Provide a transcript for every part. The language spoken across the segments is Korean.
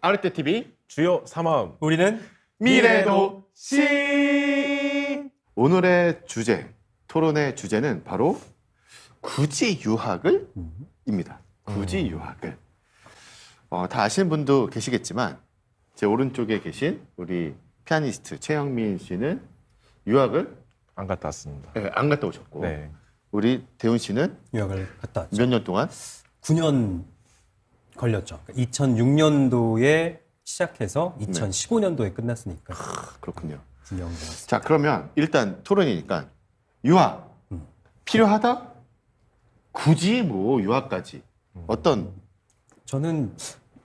아르떼 TV 주요 3화음 우리는 미래도시. 오늘의 주제, 토론의 주제는 바로 굳이 유학을? 입니다. 굳이 유학을. 다 아시는 분도 계시겠지만 제 오른쪽에 계신 우리 피아니스트 최영민 씨는 유학을 안 갔다 왔습니다. 안 갔다 오셨고 네. 우리 대훈 씨는 유학을 갔다 왔죠. 몇 년 동안? 9년 걸렸죠. 2006년도에 시작해서 2015년도에 끝났으니까. 그렇군요. 9년 걸렸어요. 자, 그러면 일단 토론이니까 유학 필요하다? 굳이 뭐 유학까지 어떤 저는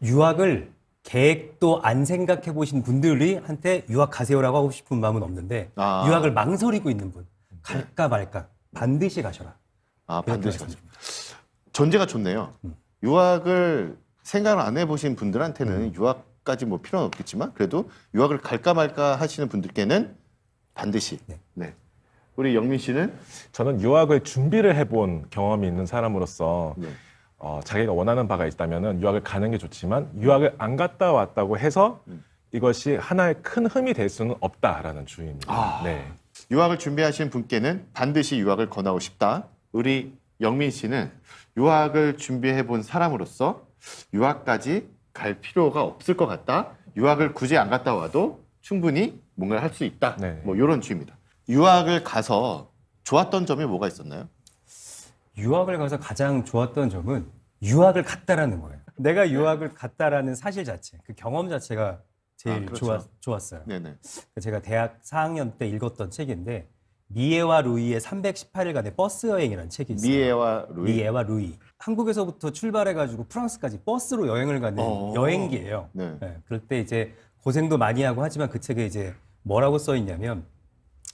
유학을 계획도 안 생각해 보신 분들이 한테 유학 가세요라고 하고 싶은 마음은 없는데 아. 유학을 망설이고 있는 분 갈까 말까 반드시 가셔라. 반드시 이렇게 가죠. 전제가 좋네요. 유학을 생각을 안 해보신 분들한테는 유학까지 뭐 필요는 없겠지만 그래도 유학을 갈까 말까 하시는 분들께는 반드시. 네. 네. 우리 영민 씨는 저는 유학을 준비를 해본 경험이 있는 사람으로서 네. 자기가 원하는 바가 있다면은 유학을 가는 게 좋지만 유학을 안 갔다 왔다고 해서 이것이 하나의 큰 흠이 될 수는 없다라는 주의입니다. 네. 유학을 준비하시는 분께는 반드시 유학을 권하고 싶다. 우리 영민 씨는 유학을 준비해 본 사람으로서 유학까지 갈 필요가 없을 것 같다. 유학을 굳이 안 갔다 와도 충분히 뭔가를 할 수 있다. 네. 뭐 이런 주의입니다. 유학을 가서 좋았던 점이 뭐가 있었나요? 유학을 가서 가장 좋았던 점은 유학을 갔다라는 거예요. 내가 유학을 갔다라는 사실 자체, 그 경험 자체가 제일 그렇죠. 좋았어요. 네네. 제가 대학 4학년 때 읽었던 책인데 미에와 루이의 318일간의 버스 여행이라는 책이 있어요. 미에와 루이. 미에와 루이. 한국에서부터 출발해가지고 프랑스까지 버스로 여행을 가는 여행기예요. 네. 네, 그럴 때 이제 고생도 많이 하고 하지만 그 책에 이제 뭐라고 써 있냐면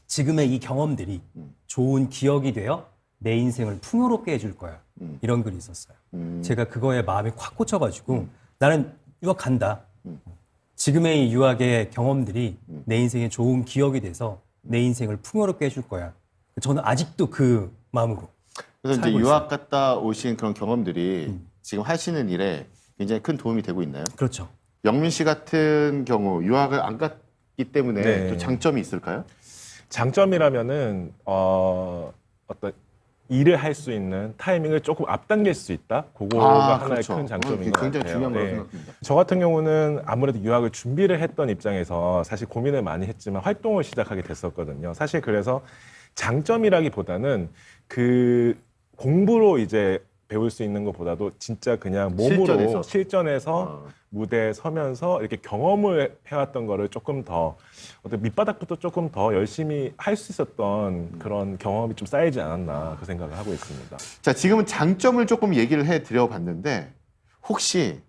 지금의 이 경험들이 좋은 기억이 되어 내 인생을 풍요롭게 해줄 거야. 이런 글이 있었어요. 제가 그거에 마음이 콱 꽂혀가지고 나는 유학 간다. 지금의 이 유학의 경험들이 내 인생에 좋은 기억이 돼서 내 인생을 풍요롭게 해줄 거야. 저는 아직도 그 마음으로. 그래서 이제 살고 유학 갔다 오신 그런 경험들이 지금 하시는 일에 굉장히 큰 도움이 되고 있나요? 그렇죠. 영민 씨 같은 경우 유학을 안 갔기 때문에 네. 또 장점이 있을까요? 장점이라면은 어떤 일을 할 수 있는 타이밍을 조금 앞당길 수 있다. 그거가 하나의 그렇죠. 큰 장점인 것 굉장히 같아요. 중요한 거라고 네. 생각합니다. 저 같은 경우는 아무래도 유학을 준비를 했던 입장에서 사실 고민을 많이 했지만 활동을 시작하게 됐었거든요. 사실 그래서 장점이라기보다는 그 공부로 이제 배울 수 있는 것보다도 진짜 그냥 몸으로 실전에서 무대에 서면서 이렇게 경험을 해왔던 거를 조금 더 어떤 밑바닥부터 조금 더 열심히 할 수 있었던 그런 경험이 좀 쌓이지 않았나 그 생각을 하고 있습니다. 자, 지금은 장점을 조금 얘기를 해드려 봤는데 혹시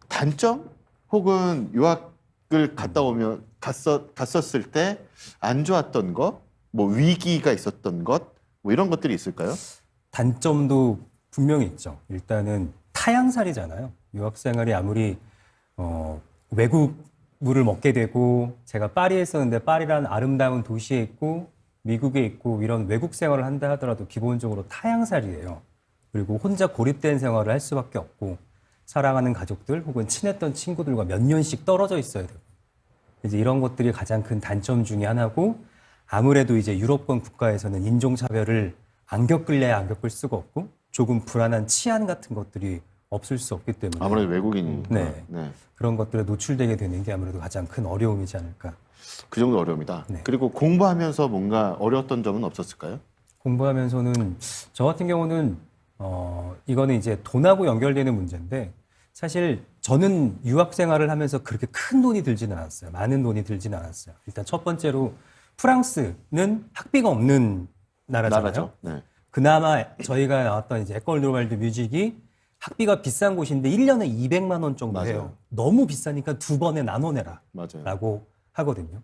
단점 혹은 유학을 갔다 오면 갔었을 때 안 좋았던 것, 뭐 위기가 있었던 것, 뭐 이런 것들이 있을까요? 단점도 분명히 있죠. 일단은 타향살이잖아요. 유학생활이 아무리 외국 물을 먹게 되고 제가 파리에 있었는데 파리라는 아름다운 도시에 있고 미국에 있고 이런 외국 생활을 한다 하더라도 기본적으로 타향살이에요. 그리고 혼자 고립된 생활을 할 수밖에 없고 사랑하는 가족들 혹은 친했던 친구들과 몇 년씩 떨어져 있어야 되고 이제 이런 것들이 가장 큰 단점 중에 하나고 아무래도 이제 유럽권 국가에서는 인종차별을 안 겪을래야 안 겪을 수가 없고 조금 불안한 치안 같은 것들이 없을 수 없기 때문에 아무래도 외국이니까. 네. 그런 것들에 노출되게 되는 게 아무래도 가장 큰 어려움이지 않을까. 그 정도 어려움이다. 네. 그리고 공부하면서 뭔가 어려웠던 점은 없었을까요? 공부하면서는 저 같은 경우는 이거는 이제 돈하고 연결되는 문제인데 사실 저는 유학 생활을 하면서 그렇게 큰 돈이 들지는 않았어요. 많은 돈이 들지는 않았어요. 일단 첫 번째로 프랑스는 학비가 없는 나라잖아요. 나라죠. 네. 그나마 저희가 나왔던 이제 에콜 노르말 드 뮤직이 학비가 비싼 곳인데 1년에 200만 원 정도 해요. 맞아요. 너무 비싸니까 두 번에 나눠 내라. 맞아요. 라고 하거든요.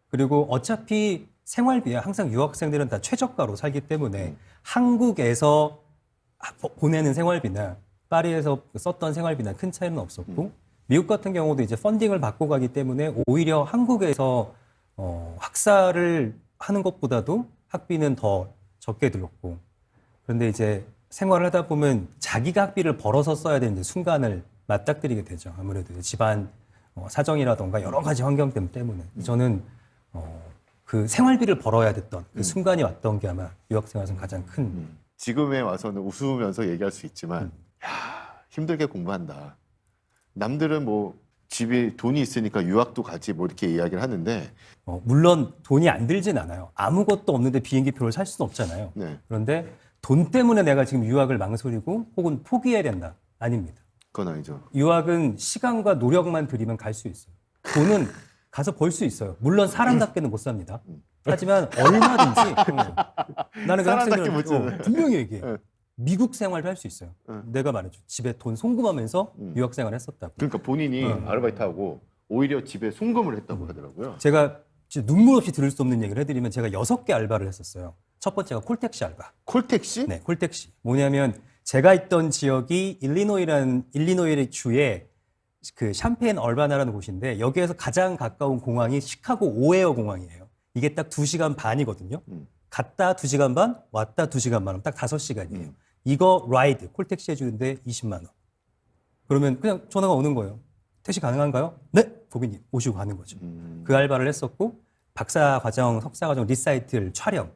그리고 어차피 생활비야 항상 유학생들은 다 최저가로 살기 때문에 한국에서 보내는 생활비나 파리에서 썼던 생활비나 큰 차이는 없었고 미국 같은 경우도 이제 펀딩을 받고 가기 때문에 오히려 한국에서 학사를 하는 것보다도 학비는 더 적게 들었고 그런데 이제 생활을 하다 보면 자기가 학비를 벌어서 써야 되는 순간을 맞닥뜨리게 되죠. 아무래도 집안 사정이라던가 여러 가지 환경 때문에 저는 그 생활비를 벌어야 됐던 그 순간이 왔던 게 아마 유학생활에서 가장 큰 지금에 와서는 웃으면서 얘기할 수 있지만 야, 힘들게 공부한다. 남들은 뭐 집에 돈이 있으니까 유학도 가지 뭐 이렇게 이야기를 하는데 물론 돈이 안 들진 않아요. 아무것도 없는데 비행기표를 살 수는 없잖아요. 네. 그런데 돈 때문에 내가 지금 유학을 망설이고 혹은 포기해야 된다. 아닙니다. 그건 아니죠. 유학은 시간과 노력만 들이면 갈 수 있어요. 돈은 가서 벌 수 있어요. 물론 사람답게는 못 삽니다. 하지만 얼마든지 나는 그 사람답게 못 학생들은 사네. 분명히 얘기해. 네. 미국 생활도 할 수 있어요. 내가 말했죠. 집에 돈 송금하면서 유학 생활을 했었다고. 그러니까 본인이 아르바이트하고 오히려 집에 송금을 했다고 하더라고요. 제가 진짜 눈물 없이 들을 수 없는 얘기를 해드리면 제가 6개 알바를 했었어요. 첫 번째가 콜택시 알바. 콜택시? 네, 콜택시. 뭐냐면 제가 있던 지역이 일리노이 주의 그 샴페인 얼바나라는 곳인데 여기에서 가장 가까운 공항이 시카고 오헤어 공항이에요. 이게 딱 2시간 반이거든요. 갔다 2시간 반, 왔다 2시간 반, 딱 5시간이에요. 이거 라이드, 콜택시 해주는데 20만 원. 그러면 그냥 전화가 오는 거예요. 택시 가능한가요? 네, 고객님 오시고 가는 거죠. 그 알바를 했었고 박사 과정, 석사 과정 리사이틀 촬영.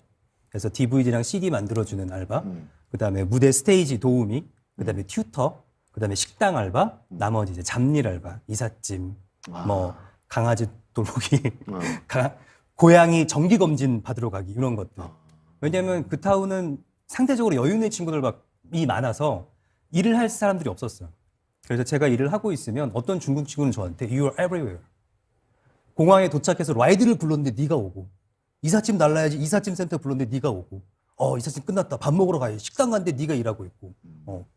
그래서 DVD랑 CD 만들어주는 알바. 그다음에 무대 스테이지 도우미. 그다음에 튜터. 그다음에 식당 알바. 나머지 이제 잡일 알바, 이삿짐, 뭐 강아지 돌보기, 고양이 정기 검진 받으러 가기 이런 것들. 왜냐하면 그 타운은 상대적으로 여유 있는 친구들이 많아서 일을 할 사람들이 없었어요. 그래서 제가 일을 하고 있으면 어떤 중국 친구는 저한테 You are everywhere. 공항에 도착해서 라이드를 불렀는데 네가 오고 이삿짐 날라야지 이삿짐 센터 불렀는데 네가 오고 이삿짐 끝났다 밥 먹으러 가야지 식당 갔는데 네가 일하고 있고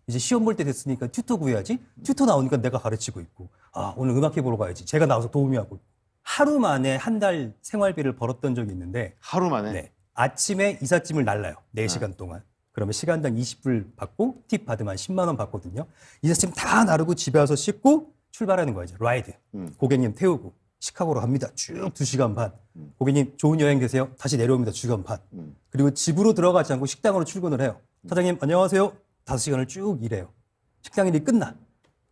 이제 시험 볼 때 됐으니까 튜터 구해야지 튜터 나오니까 내가 가르치고 있고 오늘 음악회 보러 가야지 제가 나와서 도우미 하고 있고. 하루 만에 한 달 생활비를 벌었던 적이 있는데 하루 만에? 네. 아침에 이삿짐을 날라요. 4시간 동안. 그러면 시간당 20불 받고 팁 받으면 10만 원 받거든요. 이삿짐 다 나르고 집에 와서 씻고 출발하는 거예요. 이제 라이드. 고객님 태우고 시카고로 갑니다. 쭉 2시간 반. 고객님 좋은 여행 되세요. 다시 내려옵니다. 2시간 반. 그리고 집으로 들어가지 않고 식당으로 출근을 해요. 사장님 안녕하세요. 5시간을 쭉 일해요. 식당 일이 끝나.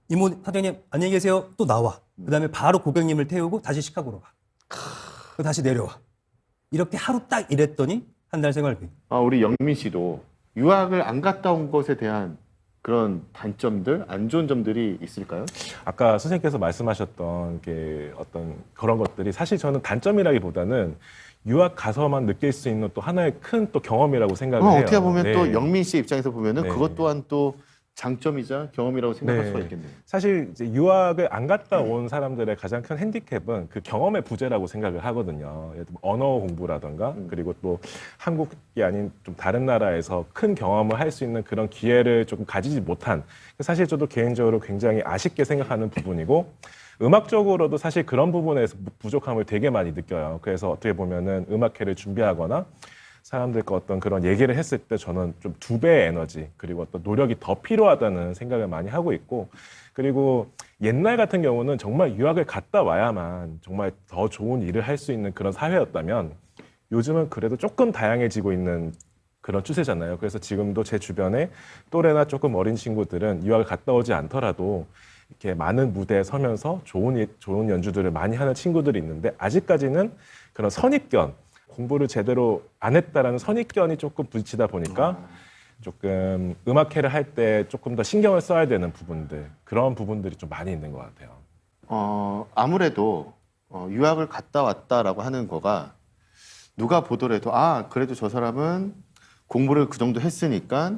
이모 사장님 안녕히 계세요. 또 나와. 그다음에 바로 고객님을 태우고 다시 시카고로 가. 그리고 다시 내려와. 이렇게 하루 딱 일했더니 한 달 생활비. 우리 영민 씨도 유학을 안 갔다 온 것에 대한 그런 단점들, 안 좋은 점들이 있을까요? 아까 선생님께서 말씀하셨던 게 어떤 그런 것들이 사실 저는 단점이라기보다는 유학 가서만 느낄 수 있는 또 하나의 큰 또 경험이라고 생각을 해요. 어떻게 보면 네. 또 영민 씨 입장에서 보면은 네. 그것 또한 또 장점이자 경험이라고 생각할 네. 수가 있겠네요. 사실 이제 유학을 안 갔다 온 사람들의 가장 큰 핸디캡은 그 경험의 부재라고 생각을 하거든요. 예를 들면 언어 공부라든가 그리고 또 한국이 아닌 좀 다른 나라에서 큰 경험을 할 수 있는 그런 기회를 조금 가지지 못한 사실 저도 개인적으로 굉장히 아쉽게 생각하는 부분이고 음악적으로도 사실 그런 부분에서 부족함을 되게 많이 느껴요. 그래서 어떻게 보면은 음악회를 준비하거나 사람들과 어떤 그런 얘기를 했을 때 저는 좀 2배의 에너지 그리고 어떤 노력이 더 필요하다는 생각을 많이 하고 있고 그리고 옛날 같은 경우는 정말 유학을 갔다 와야만 정말 더 좋은 일을 할 수 있는 그런 사회였다면 요즘은 그래도 조금 다양해지고 있는 그런 추세잖아요. 그래서 지금도 제 주변에 또래나 조금 어린 친구들은 유학을 갔다 오지 않더라도 이렇게 많은 무대에 서면서 좋은 연주들을 많이 하는 친구들이 있는데 아직까지는 그런 선입견 공부를 제대로 안 했다라는 선입견이 조금 부딪히다 보니까 조금 음악회를 할 때 조금 더 신경을 써야 되는 부분들 그런 부분들이 좀 많이 있는 것 같아요. 아무래도 유학을 갔다 왔다라고 하는 거가 누가 보더라도 그래도 저 사람은 공부를 그 정도 했으니까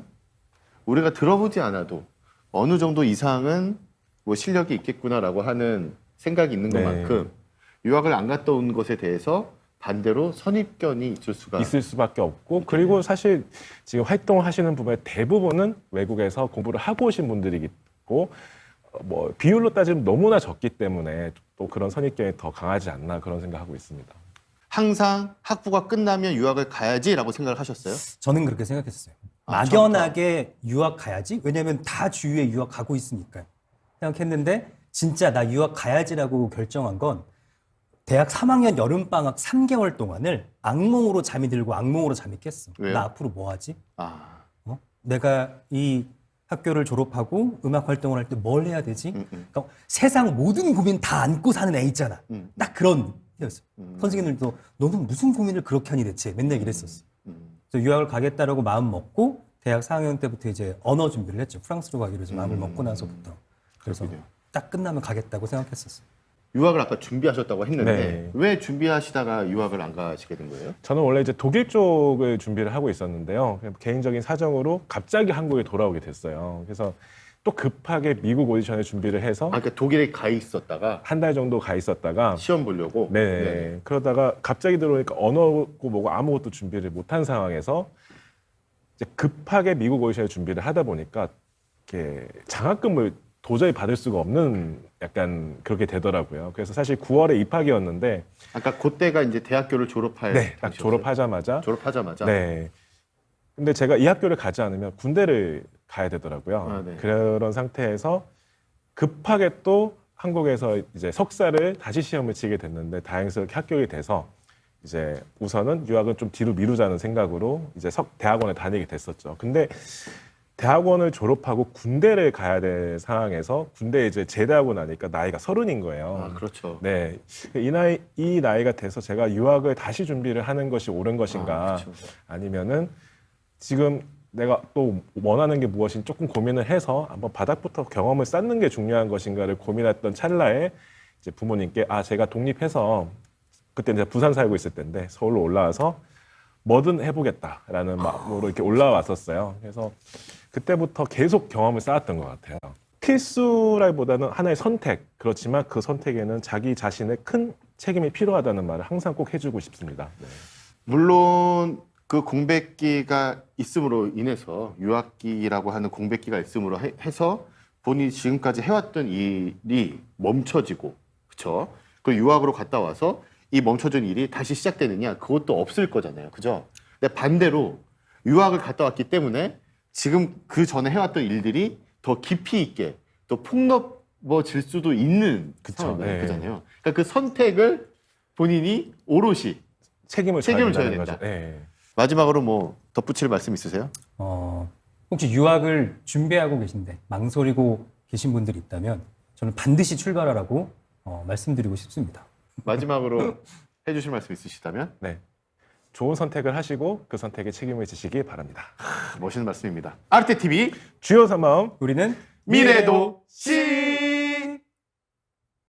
우리가 들어보지 않아도 어느 정도 이상은 뭐 실력이 있겠구나라고 하는 생각이 있는 네. 것만큼 유학을 안 갔다 온 것에 대해서 반대로 선입견이 있을 수밖에 없고 그리고 사실 지금 활동을 하시는 분의 대부분은 외국에서 공부를 하고 오신 분들이고 뭐 비율로 따지면 너무나 적기 때문에 또 그런 선입견이 더 강하지 않나 그런 생각하고 있습니다. 항상 학부가 끝나면 유학을 가야지라고 생각을 하셨어요? 저는 그렇게 생각했어요. 아, 막연하게 유학 가야지. 왜냐하면 다 주위에 유학 가고 있으니까 생각했는데 진짜 나 유학 가야지라고 결정한 건 대학 3학년 여름방학 3개월 동안을 악몽으로 잠이 들고 악몽으로 잠이 깼어. 왜요? 나 앞으로 뭐 하지? 아, 내가 이 학교를 졸업하고 음악 활동을 할 때 뭘 해야 되지? 그러니까 세상 모든 고민 다 안고 사는 애 있잖아. 딱 그런 애였어. 선생님들도 너는 무슨 고민을 그렇게 하니 대체 맨날 이랬었어. 그래서 유학을 가겠다라고 마음 먹고 대학 4학년 때부터 이제 언어 준비를 했죠. 프랑스로 가기로 이제 마음을 먹고 나서부터. 그래서 그렇군요. 딱 끝나면 가겠다고 생각했었어. 유학을 아까 준비하셨다고 했는데 네. 왜 준비하시다가 유학을 안 가시게 된 거예요? 저는 원래 이제 독일 쪽을 준비를 하고 있었는데요. 개인적인 사정으로 갑자기 한국에 돌아오게 됐어요. 그래서 또 급하게 미국 오디션을 준비를 해서 그러니까 독일에 가 있었다가 한 달 정도 가 있었다가 시험 보려고. 네. 그러다가 갑자기 들어오니까 언어고 뭐고 아무것도 준비를 못한 상황에서 이제 급하게 미국 오디션을 준비를 하다 보니까 이렇게 장학금을 도저히 받을 수가 없는 약간 그렇게 되더라고요. 그래서 사실 9월에 입학이었는데 아까 그때가 이제 대학교를 졸업할 네, 딱 당시였어요? 졸업하자마자 네. 네. 근데 제가 이 학교를 가지 않으면 군대를 가야 되더라고요. 아, 네. 그런 상태에서 급하게 또 한국에서 이제 석사를 다시 시험을 치게 됐는데 다행스럽게 합격이 돼서 이제 우선은 유학은 좀 뒤로 미루자는 생각으로 이제 대학원에 다니게 됐었죠. 근데 대학원을 졸업하고 군대를 가야 될 상황에서 군대에 이제 제대하고 나니까 나이가 30인 거예요. 아, 그렇죠. 네, 이 나이가 돼서 제가 유학을 다시 준비를 하는 것이 옳은 것인가, 그렇죠. 아니면은 지금 내가 또 원하는 게 무엇인지 조금 고민을 해서 한번 바닥부터 경험을 쌓는 게 중요한 것인가를 고민했던 찰나에 이제 부모님께 제가 독립해서 그때 이제 부산 살고 있을 때인데 서울로 올라와서 뭐든 해보겠다라는 마음으로 이렇게 올라왔었어요. 그래서 그때부터 계속 경험을 쌓았던 것 같아요. 필수라기보다는 하나의 선택. 그렇지만 그 선택에는 자기 자신의 큰 책임이 필요하다는 말을 항상 꼭 해주고 싶습니다. 네. 물론 그 공백기가 있음으로 인해서 유학기라고 하는 공백기가 있음으로 해서 본인이 지금까지 해왔던 일이 멈춰지고 그렇죠. 그 유학으로 갔다 와서 이 멈춰진 일이 다시 시작되느냐 그것도 없을 거잖아요. 그죠? 근데 반대로 유학을 갔다 왔기 때문에 지금 그 전에 해왔던 일들이 더 깊이 있게 또 폭넓어질 수도 있는 상황이잖아요. 네. 그잖아요. 그러니까 그 선택을 본인이 오롯이 책임을 져야 된다는 된다. 거죠. 네. 마지막으로 뭐 덧붙일 말씀 있으세요? 혹시 유학을 준비하고 계신데 망설이고 계신 분들이 있다면 저는 반드시 출발하라고 말씀드리고 싶습니다. 마지막으로 해주실 말씀 있으시다면 네. 좋은 선택을 하시고 그 선택에 책임을 지시기 바랍니다. 멋있는 말씀입니다. 아르테TV 주요 3마음 우리는 미래도 씨